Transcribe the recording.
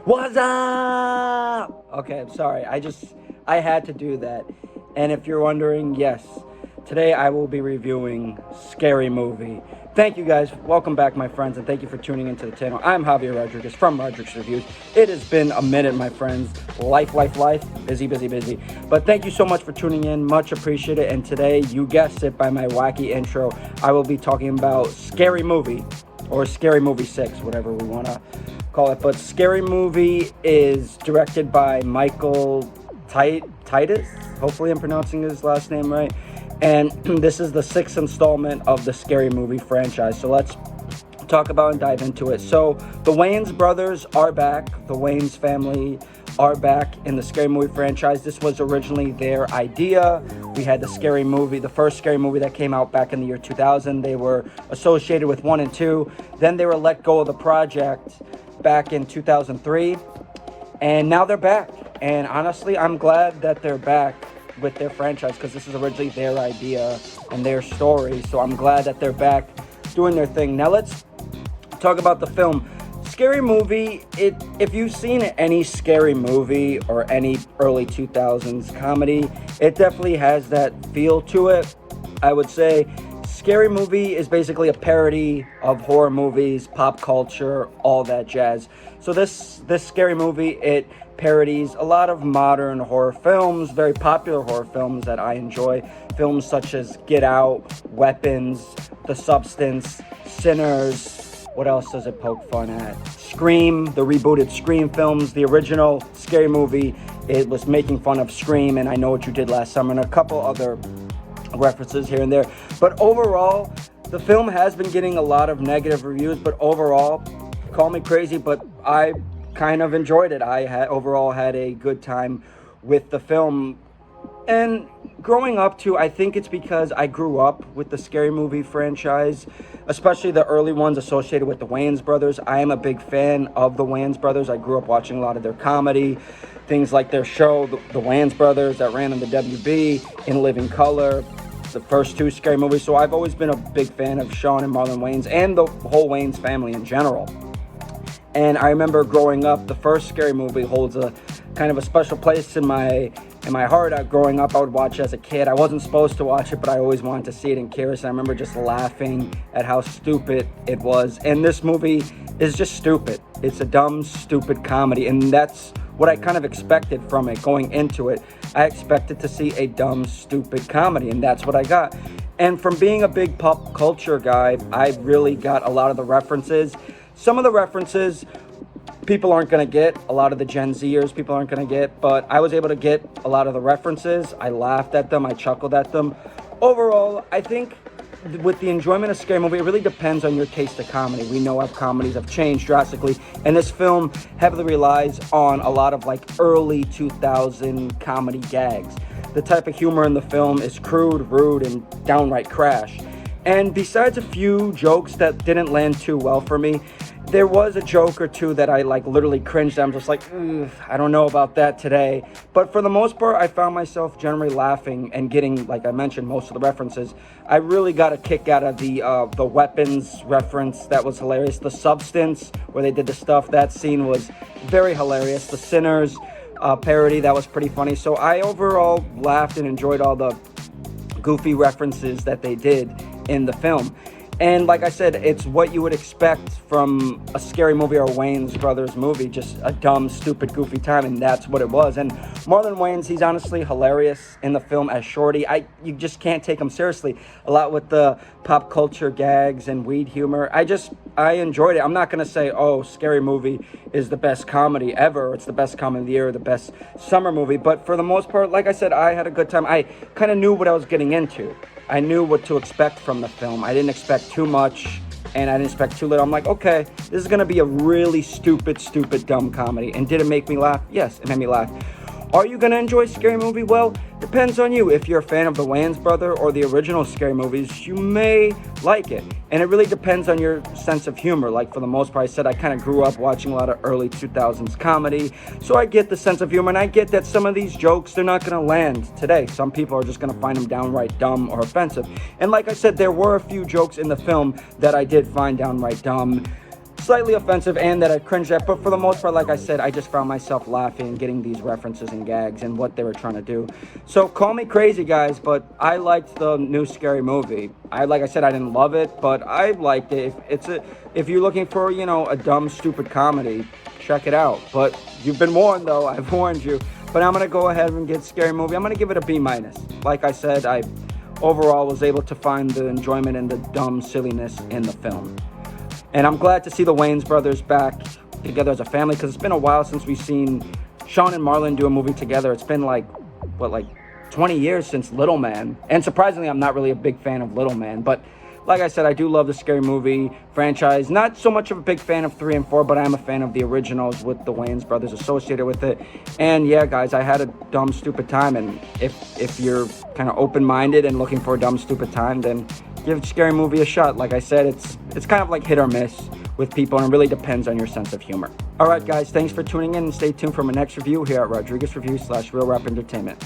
What's up? Okay, I'm sorry. I had to do that. And if you're wondering, yes, today I will be reviewing Scary Movie. Thank you guys. Welcome back, my friends, and thank you for tuning into the channel. I'm Javier Rodriguez from Rodriguez Reviews. It has been a minute, my friends. Life. Busy. But thank you so much for tuning in. Much appreciated. And today, you guessed it by my wacky intro, I will be talking about Scary Movie, or Scary Movie 6, whatever we want to call it. But Scary Movie is directed by Michael Titus. Hopefully I'm pronouncing his last name right. And this is the 6th installment of the Scary Movie franchise. So let's talk about and dive into it. So the Wayans brothers are back. The Wayans family are back in the Scary Movie franchise. This was originally their idea. We had the Scary Movie, the first Scary Movie that came out back in the year 2000. They were associated with 1 and 2. Then they were let go of the project back in 2003. And now they're back. And honestly, I'm glad that they're back with their franchise because this is originally their idea and their story. So I'm glad that they're back doing their thing. Now let's talk about the film. Scary Movie, if you've seen any Scary Movie or any early 2000s comedy, it definitely has that feel to it. I would say Scary Movie is basically a parody of horror movies, pop culture, all that jazz. So this Scary Movie, it parodies a lot of modern horror films, very popular horror films that I enjoy. Films such as Get Out, Weapons, The Substance, Sinners. What else does it poke fun at? Scream, the rebooted Scream films. The original Scary Movie, it was making fun of Scream and I Know What You Did Last Summer and a couple other references here and there. But overall, the film has been getting a lot of negative reviews, but overall, call me crazy, but I kind of enjoyed it. I overall had a good time with the film. And growing up too, I think it's because I grew up with the Scary Movie franchise, especially the early ones associated with the Wayans brothers. I am a big fan of the Wayans brothers. I grew up watching a lot of their comedy, things like their show, the Wayans brothers that ran on the WB, In Living Color, the first 2 Scary Movies. So I've always been a big fan of Shawn and Marlon Wayans and the whole Wayans family in general. And I remember growing up, the first Scary Movie holds a kind of a special place in my heart. Growing up, I would watch it as a kid. I wasn't supposed to watch it, but I always wanted to see it in curious. I remember just laughing at how stupid it was. And this movie is just stupid. It's a dumb, stupid comedy. And that's what I kind of expected from it going into it. I expected to see a dumb, stupid comedy, and that's what I got. And from being a big pop culture guy, I really got a lot of the references. Some of the references people aren't going to get, a lot of the Gen Zers people aren't going to get, but I was able to get a lot of the references. I laughed at them, I chuckled at them. Overall, I think with the enjoyment of Scary Movie, it really depends on your taste of comedy. We know how comedies have changed drastically, and this film heavily relies on a lot of like early 2000 comedy gags. The type of humor in the film is crude, rude, and downright crash. And besides a few jokes that didn't land too well for me, there was a joke or two that I like literally cringed at. I'm just like, I don't know about that today. But for the most part, I found myself generally laughing and getting, like I mentioned, most of the references. I really got a kick out of the Weapons reference. That was hilarious. The Substance, where they did the stuff, that scene was very hilarious. The Sinners parody, that was pretty funny. So I overall laughed and enjoyed all the goofy references that they did in the film. And like I said, it's what you would expect from a Scary Movie or a Wayans Brothers movie, just a dumb, stupid, goofy time, and that's what it was. And Marlon Wayans, he's honestly hilarious in the film as Shorty. You just can't take him seriously. A lot with the pop culture gags and weed humor. I enjoyed it. I'm not going to say, oh, Scary Movie is the best comedy ever. It's the best comedy of the year, the best summer movie. But for the most part, like I said, I had a good time. I kind of knew what I was getting into. I knew what to expect from the film. I didn't expect too much, and I didn't expect too little. I'm like, okay, this is going to be a really stupid, dumb comedy. And did it make me laugh? Yes, it made me laugh. Are you going to enjoy Scary Movie? Well, depends on you. If you're a fan of the Wayans brother or the original Scary Movies, you may like it. And it really depends on your sense of humor. Like, for the most part, I said I kind of grew up watching a lot of early 2000s comedy. So I get the sense of humor, and I get that some of these jokes, they're not going to land today. Some people are just going to find them downright dumb or offensive. And like I said, there were a few jokes in the film that I did find downright dumb. slightly offensive and that I cringed at, but for the most part, like I said, I just found myself laughing, getting these references and gags and what they were trying to do. So call me crazy, guys, but I liked the new Scary Movie. Like I said, I didn't love it, but I liked it. If you're looking for, a dumb, stupid comedy, check it out. But you've been warned, though. I've warned you. But I'm going to go ahead and get Scary Movie. I'm going to give it a B-. Like I said, I overall was able to find the enjoyment and the dumb silliness in the film. And I'm glad to see the Wayans brothers back together as a family, because it's been a while since we've seen Sean and Marlon do a movie together. It's been like 20 years since Little Man. And surprisingly, I'm not really a big fan of Little Man, but like I said, I do love the Scary Movie franchise. Not so much of a big fan of 3 and 4, but I am a fan of the originals with the Wayans brothers associated with it. And yeah, guys, I had a dumb, stupid time. And if you're kind of open-minded and looking for a dumb, stupid time, then give Scary Movie a shot. Like I said, it's kind of like hit or miss with people, and it really depends on your sense of humor. All right, guys, thanks for tuning in, and stay tuned for my next review here at Rodriguez Reviews /Real Rap Entertainment.